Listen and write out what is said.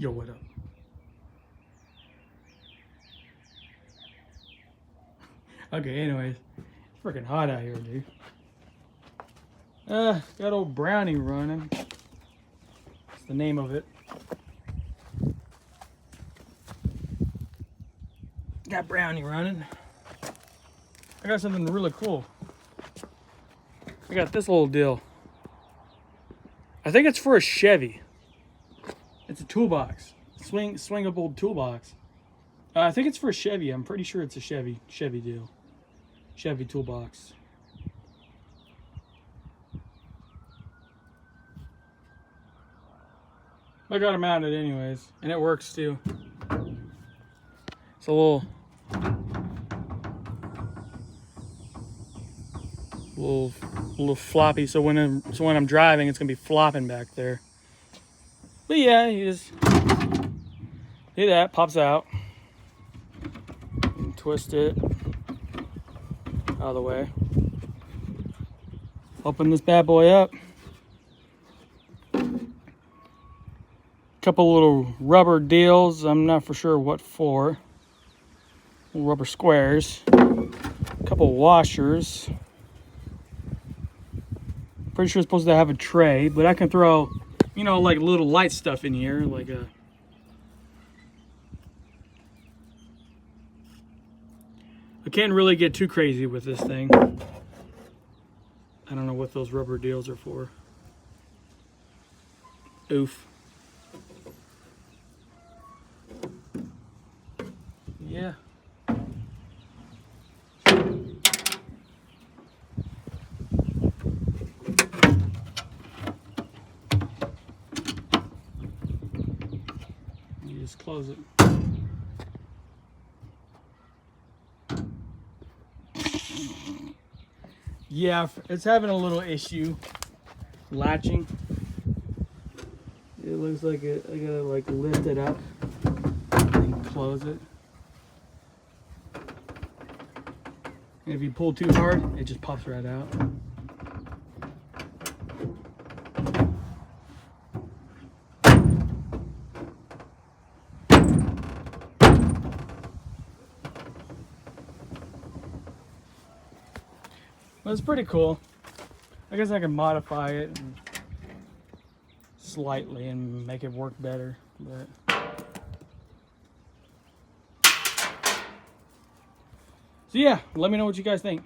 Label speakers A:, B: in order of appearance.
A: Yo, what up? Okay, anyways. It's freaking hot out here, dude. Got old Brownie running. That's the name of it. Got Brownie running. I got something really cool. I got this little deal. I think it's for a Chevy. It's a toolbox. Swingable toolbox. I think it's for a Chevy. I'm pretty sure it's a Chevy deal. Chevy toolbox. I got it mounted anyways, and it works too. It's a little floppy, so when I'm driving, it's gonna be flopping back there. But yeah, you just do that, pops out, and twist it out of the way. Open this bad boy up. Couple little rubber deals. I'm not for sure what for. Rubber squares. Couple washers. Pretty sure it's supposed to have a tray, but I can throw, you know, like little light stuff in here, like a. I can't really get too crazy with this thing. I don't know what those rubber deals are for. Oof. Yeah. You just close it. Yeah, it's having a little issue latching. It looks like I gotta like lift it up and close it. And if you pull too hard, it just pops right out. Well, it's pretty cool. I guess I can modify it slightly and make it work better. But so yeah, let me know what you guys think.